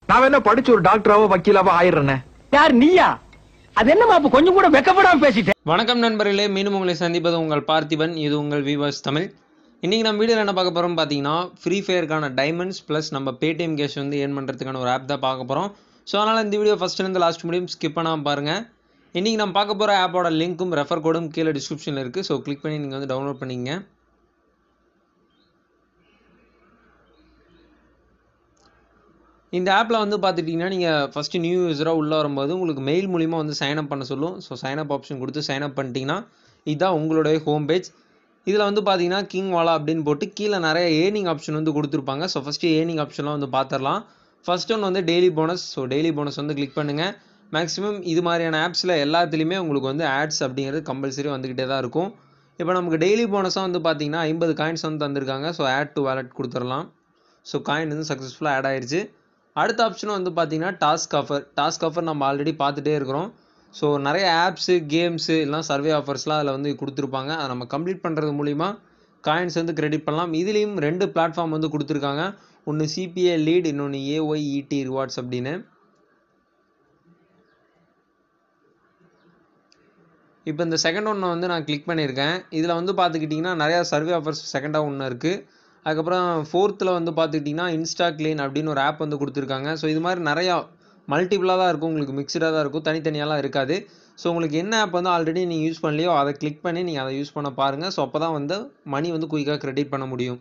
நான் என்ன படிச்சு ஒரு டாக்டராவோ வக்கீலாவோ ஆயிடுறேன். யார் நீயா? அது என்னமா அப்ப கொஞ்சம் கூட வெக்கப்படாம பேசிட்டேன். வணக்கம் நண்பர்களே, மீண்டும் உங்களை சந்திப்பது உங்கள் பார்த்திபன். இது உங்கள் விவாஸ் தமிழ். இன்றைக்கி நம்ம வீடியோவில் என்ன பார்க்க போகிறோம் பார்த்தீங்கன்னா, ஃப்ரீ ஃபயருக்கான டைமண்ட்ஸ் ப்ளஸ் நம்ம பேடிஎம் கேஷ் வந்து ஏர்ன் பண்ணுறதுக்கான ஒரு ஆப் தான் பார்க்க போகிறோம். ஸோ அதனால் இந்த வீடியோ ஃபஸ்ட்லேருந்து லாஸ்ட் முடியும் ஸ்கிப் பண்ணாமல் பாருங்கள். இன்றைக்கி நம்ம பார்க்க போகிற ஆப்போட லிங்க்கும் ரெஃபர் கோடும் கீழே டிஸ்கிரிப்ஷனில் இருக்குது. ஸோ கிளிக் பண்ணி நீங்கள் வந்து டவுன்லோட் பண்ணிங்க. இந்த ஆப்பில் வந்து பார்த்துட்டிங்கன்னா, நீங்கள் ஃபஸ்ட்டு நியூ யூஸராக உள்ளே வரும்போது உங்களுக்கு மெயில் மூலிமா வந்து சைன்அப் பண்ண சொல்லும். ஸோ சைன்அப் ஆப்ஷன் கொடுத்து சைன்அப் பண்ணிட்டீங்கன்னா இதுதான் உங்களுடைய ஹோம் பேஜ். இதில் வந்து பார்த்தீங்கன்னா கிங் வாலா அப்படின்னு போட்டு கீழே நிறைய ஏர்னிங் ஆப்ஷன் வந்து கொடுத்துருப்பாங்க. ஸோ ஃபஸ்ட்டு ஏர்னிங் ஆப்ஷன்லாம் வந்து பார்த்துடலாம். ஃபஸ்ட் ஒன் வந்து daily bonus. So daily bonus வந்து கிளிக் பண்ணுங்கள். மேக்ஸிமம் இது மாதிரியான ஆப்ஸில் எல்லாத்துலேயுமே உங்களுக்கு வந்து ஆட்ஸ் அப்படிங்கிறது கம்பல்சரி வந்துக்கிட்டே தான் இருக்கும். இப்போ நமக்கு டெய்லி போனஸாக வந்து பார்த்தீங்கன்னா 50 காயின்ஸ் வந்து தந்திருக்காங்க. ஸோ ஆட் டு வாலெட் கொடுத்துடலாம். ஸோ காயின் வந்து சக்ஸஸ்ஃபுல்லாக ஆட் ஆயிடுச்சு. அடுத்த ஆப்ஷனும் வந்து பார்த்தீங்கன்னா டாஸ்க் ஆஃபர் நம்ம ஆல்ரெடி பார்த்துட்டே இருக்கிறோம். ஸோ நிறைய ஆப்ஸு கேம்ஸு இல்லைனா சர்வே ஆஃபர்ஸ்லாம் அதில் வந்து கொடுத்துருப்பாங்க. அதை நம்ம கம்ப்ளீட் பண்ணுறது மூலிமா காயின்ஸ் வந்து கிரெடிட் பண்ணலாம். இதுலேயும் 2 பிளாட்ஃபார்ம் வந்து கொடுத்துருக்காங்க. ஒன்று சிபிஏ லீட், இன்னொன்று ஏஒய்இடி ரிவார்ட்ஸ் அப்படின்னு. இப்போ இந்த செகண்ட் ஒன்று வந்து நான் கிளிக் பண்ணியிருக்கேன். இதில் வந்து பார்த்துக்கிட்டிங்கன்னா நிறையா சர்வே ஆஃபர்ஸ் செகண்டாக ஒன்று இருக்குது. அதுக்கப்புறம் ஃபோர்த்தில் வந்து பார்த்துக்கிட்டிங்கன்னா இன்ஸ்டா க்ளீன் அப்படின்னு ஒரு ஆப் வந்து கொடுத்துருக்காங்க. ஸோ இது மாதிரி நிறையா மல்டிபிளாக தான் இருக்கும், உங்களுக்கு மிக்சடாக தான் இருக்கும், தனித்தனியாலாம் இருக்காது. ஸோ உங்களுக்கு என்ன ஆப் வந்து ஆல்ரெடி நீங்கள் யூஸ் பண்ணலையோ அதை கிளிக் பண்ணி நீங்கள் அதை யூஸ் பண்ண பாருங்கள். ஸோ அப்போ தான் வந்து மணி வந்து குயிக்காக கிரெடிட் பண்ண முடியும்.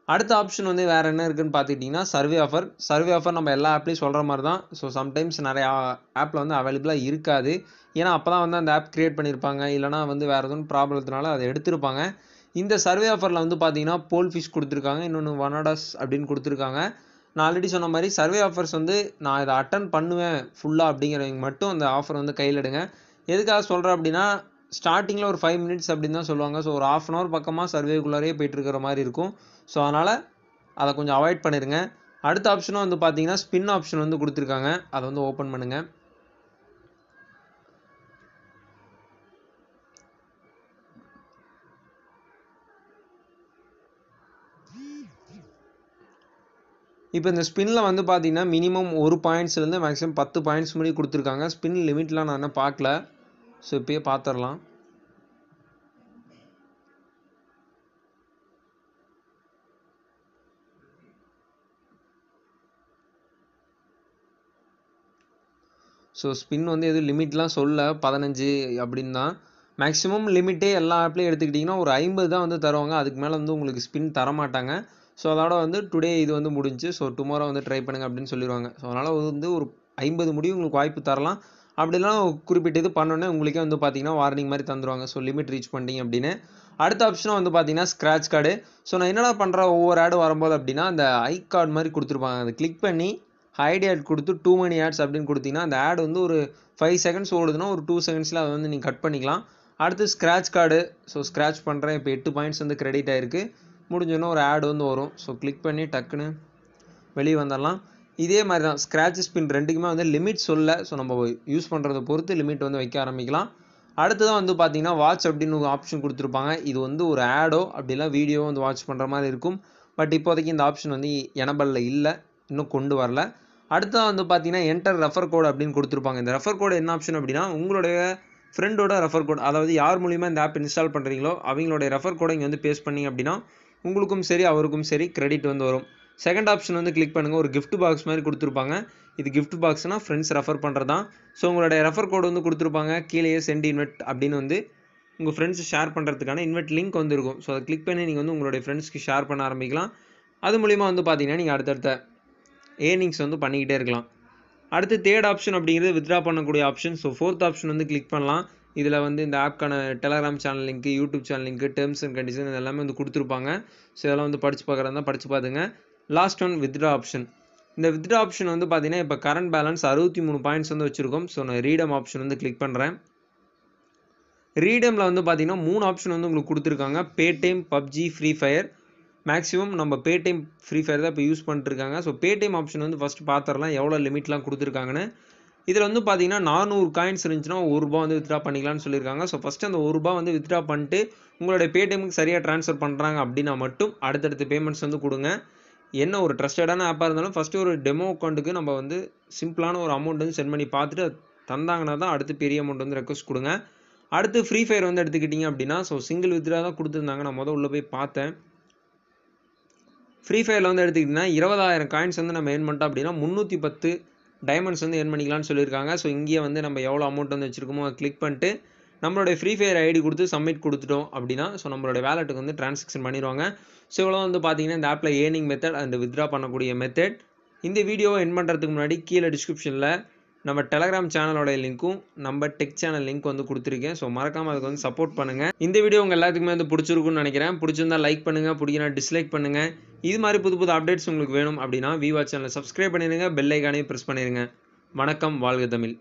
அடுத்த ஆப்ஷன் வந்து வேறு என்ன இருக்குதுன்னு பார்த்துக்கிட்டிங்கன்னா சர்வே ஆஃபர் நம்ம எல்லா ஆப்லேயும் சொல்கிற மாதிரி தான். ஸோ சம்டைம்ஸ் நிறையா ஆப்பில் வந்து அவைலபிளாக இருக்காது. ஏன்னா அப்போ தான் வந்து அந்த ஆப் க்ரியேட் பண்ணியிருப்பாங்க, இல்லைனா வந்து வேறு எதுவும் ப்ராப்ளத்தினால அதை எடுத்திருப்பாங்க. இந்த சர்வே ஆஃபரில் வந்து பார்த்தீங்கன்னா போல் ஃபிஷ் கொடுத்துருக்காங்க, இன்னொன்று வனாடாஸ் அப்படின்னு கொடுத்துருக்காங்க. நான் ஆல்ரெடி சொன்ன மாதிரி சர்வே ஆஃபர்ஸ் வந்து நான் இதை அட்டன் பண்ணுவேன் ஃபுல்லாக அப்படிங்கிறவங்க மட்டும் அந்த ஆஃபர் வந்து கையில் எடுங்க. எதுக்காக சொல்கிறேன் அப்படின்னா, ஸ்டார்டிங்கில் ஒரு 5 மினிட்ஸ் அப்படின்னு தான் சொல்லுவாங்க. ஸோ ஒரு 1/2 hour பக்கமாக சர்வேக்குள்ளாரே போயிட்டுருக்கிற மாதிரி இருக்கும். ஸோ அதனால் அதை கொஞ்சம் அவாய்ட் பண்ணிடுங்க. அடுத்த ஆப்ஷனும் வந்து பார்த்தீங்கன்னா ஸ்பின் ஆப்ஷன் வந்து கொடுத்துருக்காங்க. அதை வந்து ஓப்பன் பண்ணுங்கள். இப்போ இந்த ஸ்பின்னில் வந்து பார்த்தீங்கன்னா மினிமம் 1 பாயிண்ட்ஸ்லேருந்து மேக்ஸிமம் 10 பாயிண்ட்ஸ் முடி கொடுத்துருக்காங்க. ஸ்பின் லிமிட்லாம் நான் என்ன பார்க்கல. ஸோ இப்போயே பார்த்துடலாம். ஸோ ஸ்பின் வந்து எதுவும் லிமிட்லாம் சொல்ல 15 அப்படின்னு தான். மேக்ஸிமம் லிமிட்டே எல்லா ஆப்லேயும் எடுத்துக்கிட்டிங்கன்னா ஒரு 50 தான் வந்து தருவாங்க. அதுக்கு மேலே வந்து உங்களுக்கு ஸ்பின் தரமாட்டாங்க. ஸோ அதோட வந்து டுடே இது வந்து முடிஞ்சு, ஸோ டுமாரோ வந்து ட்ரை பண்ணுங்கள் அப்படின்னு சொல்லிடுவாங்க. ஸோ அதனால் வந்து ஒரு 50 முடியும் உங்களுக்கு வாய்ப்பு தரலாம். அப்படிலாம் குறிப்பிட்ட இது பண்ணோன்னே உங்களுக்கே வந்து பார்த்தீங்கன்னா வார்னிங் மாதிரி தந்துடுவாங்க. ஸோ லிமிட் ரீச் பண்ணிட்டீங்க அப்படின்னு. அடுத்த ஆப்ஷனும் வந்து பார்த்தீங்கன்னா ஸ்க்ராட்ச் கார்டு. ஸோ நான் என்னடா பண்ணுறேன் ஒவ்வொரு ஆடு வரும்போது அப்படின்னா அந்த ஐ கார்டு மாதிரி கொடுத்துருப்பாங்க. அதை கிளிக் பண்ணி ஹைட் ஆட் கொடுத்து 2 many ads அப்படின்னு கொடுத்தீங்கன்னா அந்த ஆட் வந்து ஒரு 5 seconds ஓடுதுன்னா ஒரு 2 secondsல அதை வந்து நீங்கள் கட் பண்ணிக்கலாம். அடுத்து ஸ்க்ராட்ச் கார்டு. ஸோ ஸ்க்ராட்ச் பண்ணுறேன். இப்போ 8 பாயிண்ட்ஸ் வந்து கிரெடிட் ஆகிருக்கு. முடிஞ்சோன்னா ஒரு ஆட் வந்து வரும். ஸோ கிளிக் பண்ணி டக்குன்னு வெளியே வந்துடலாம். இதே மாதிரி தான் ஸ்க்ராட்ச் ஸ்பின் ரெண்டுக்குமே வந்து லிமிட் சொல்ல. ஸோ நம்ம யூஸ் பண்ணுறதை பொறுத்து லிமிட் வந்து வைக்க ஆரம்பிக்கலாம். அடுத்ததான் வந்து பார்த்தீங்கன்னா வாட்ச் அப்படின்னு ஒரு ஆப்ஷன் கொடுத்துருப்பாங்க. இது வந்து ஒரு ஆடோ அப்படிலாம் வீடியோ வந்து வாட்ச் பண்ணுற மாதிரி இருக்கும். பட் இப்போதைக்கு இந்த ஆப்ஷன் வந்து எனபிளில் இல்லை, இன்னும் கொண்டு வரல. அடுத்ததான் வந்து பார்த்தீங்கன்னா என்டர் ரெஃபர் கோட் அப்படின்னு கொடுத்துருப்பாங்க. இந்த ரெஃபர் கோடு என்ன ஆப்ஷன் அப்படின்னா உங்களுடைய ஃப்ரெண்டோட ரெஃபர் கோட், அதாவது யார் மூலிமா இந்த ஆப் இன்ஸ்டால் பண்ணுறீங்களோ அவங்களுடைய ரெஃபர் கோடை இங்கே வந்து பேஸ்ட் பண்ணிங்க அப்படின்னா உங்களுக்கும் சரி அவருக்கும் சரி கிரெடிட் வந்து வரும். செகண்ட் ஆப்ஷன் வந்து கிளிக் பண்ணுங்கள். ஒரு கிஃப்ட் பாக்ஸ் மாதிரி கொடுத்துருப்பாங்க. இது கிஃப்ட் பாக்ஸ்னால் ஃப்ரெண்ட்ஸ் ரெஃபர் பண்ணுறது தான். ஸோ உங்களுடைய ரெஃபர் கோடு வந்து கொடுத்துருப்பாங்க. கீழேயே சென்ட் இன்வெட் அப்படின்னு வந்து உங்கள் ஃப்ரெண்ட்ஸ் ஷேர் பண்ணுறதுக்கான இன்வெட் லிங்க் வந்து இருக்கும். ஸோ அதை கிளிக் பண்ணி நீங்கள் வந்து உங்களுடைய ஃப்ரெண்ட்ஸ்க்கு ஷேர் பண்ண ஆரம்பிக்கலாம். அது மூலிமா வந்து பார்த்தீங்கன்னா நீங்கள் அடுத்தடுத்த ஏர்னிங்ஸ் வந்து பண்ணிக்கிட்டே இருக்கலாம். அடுத்து தேர்ட் ஆப்ஷன் அப்படிங்கிறது வித்ட்ரா பண்ணக்கூடிய ஆப்ஷன். ஸோ ஃபோர்த் ஆப்ஷன் வந்து கிளிக் பண்ணலாம். இதில் வந்து இந்த ஆப்க்கான டெலகிராம் சேனல் லிங்க்கு, யூடியூப் சேனல் லிங்க்கு, டேர்ம்ஸ் அண்ட் கண்டிஷன் இது எல்லாமே வந்து கொடுத்துருப்பாங்க. ஸோ இதெல்லாம் வந்து படித்து பார்க்குறதா படித்து பார்த்துங்க. Last one withdraw option. இந்த வித்ட்ரா ஆப்ஷன் வந்து பார்த்தீங்கன்னா இப்போ கரண்ட் பேலன்ஸ் 63 பாயிண்ட்ஸ் வந்து வச்சுருக்கோம். ஸோ நான் ரீடம் ஆப்ஷன் வந்து கிளிக் பண்ணுறேன். ரீடமில் வந்து பார்த்தீங்கன்னா 3 ஆப்ஷன் வந்து உங்களுக்கு கொடுத்துருக்காங்க. Paytm, PUBG, free fire. Maximum நம்ம பேடிஎம் ஃப்ரீ ஃபயர் தான் இப்போ யூஸ் பண்ணிட்டுருக்காங்க. ஸோ பேடிஎம் ஆப்ஷன் வந்து ஃபஸ்ட்டு பார்த்துடலாம் எவ்வளோ லிமிட்லாம் கொடுத்துருக்காங்கன்னு. இதில் வந்து பார்த்தீங்கன்னா 400 காயின்ஸ் இருந்துச்சுன்னா ₹1 வந்து வித்ட்ரா பண்ணிக்கலாம்னு சொல்லியிருக்காங்க. ஸோ ஃபஸ்ட்டு அந்த ₹1 வந்து வித்ட்ரா பண்ணிட்டு உங்களுடைய பேடிஎம்க்கு சரியாக ட்ரான்ஸ்ஃபர் பண்ணுறாங்க அப்படின்னா மட்டும் அடுத்தடுத்த பேமெண்ட்ஸ் வந்து கொடுங்க. என்ன ஒரு ட்ரஸ்டடான ஆப்பாக இருந்தாலும் ஃபஸ்ட்டு ஒரு டெமோ அக்கௌண்ட்டுக்கு நம்ம வந்து சிம்பிளான ஒரு அமௌண்ட் வந்து சென்ட் பண்ணி பார்த்துட்டு தந்தாங்கன்னா தான் அடுத்து பெரிய அமௌண்ட் வந்து ரெக்வஸ்ட் கொடுங்க. அடுத்து ஃப்ரீ ஃபயர் வந்து எடுத்துக்கிட்டிங்க அப்படின்னா சிங்கிள் வித்ரா தான் கொடுத்துருந்தாங்க. நான் உள்ளே போய் பார்த்தேன். ஃப்ரீ ஃபயரில் வந்து எடுத்துக்கிட்டிங்கன்னா 20,000 காயின்ஸ் வந்து நம்ம ஏர்ன் பண்ணிட்டோம் அப்படின்னா 310 டைமண்ட்ஸ் வந்து ஏர்ன் பண்ணிக்கலாம்னு சொல்லியிருக்காங்க. இங்கேயே வந்து நம்ம எவ்வளோ அமௌண்ட் வந்து வச்சுருக்கோமோ அதை கிளிக் பண்ணிட்டு நம்மளுடைய ஃப்ரீ ஃபயர் ஐடி கொடுத்து சப்மிட் கொடுத்துட்டோம் அப்படின்னா நம்மளோட வேலெட்டுக்கு வந்து ட்ரான்சாக்ஷன் பண்ணிடுவாங்க. இவ்வளோ வந்து பார்த்தீங்கன்னா இந்த ஆப்பில் ஏர்னிங் மெத்தட் அண்ட் வித்ரா பண்ணக்கூடிய மெத்தட். இந்த வீடியோவை என் பண்ணுறதுக்கு முன்னாடி கீழே டிஸ்கிரிப்ஷனில் நம்ம டெலகிராம் சேனலோட லிங்க்கும் நம்ம டெக் சேனல் லிங்க் வந்து கொடுத்துருக்கேன். மறக்காமல் அதுக்கு வந்து சப்போர்ட் பண்ணுங்கள். இந்த வீடியோ உங்கள் எல்லாத்துக்குமே வந்து பிடிச்சிருக்குன்னு நினைக்கிறேன். பிடிச்சிருந்தா லைக் பண்ணுங்கள், பிடிக்கினா டிஸ்லைக் பண்ணுங்கள். இது மாதிரி புது அப்டேட்ஸ் உங்களுக்கு வேணும் அப்படின்னா விவா சேனலை சப்ஸ்கிரைப் பண்ணிடுங்க, பெல் ஐக்கானையும் ப்ரெஸ் பண்ணிடுங்க. வணக்கம், வாழ்க தமிழ்.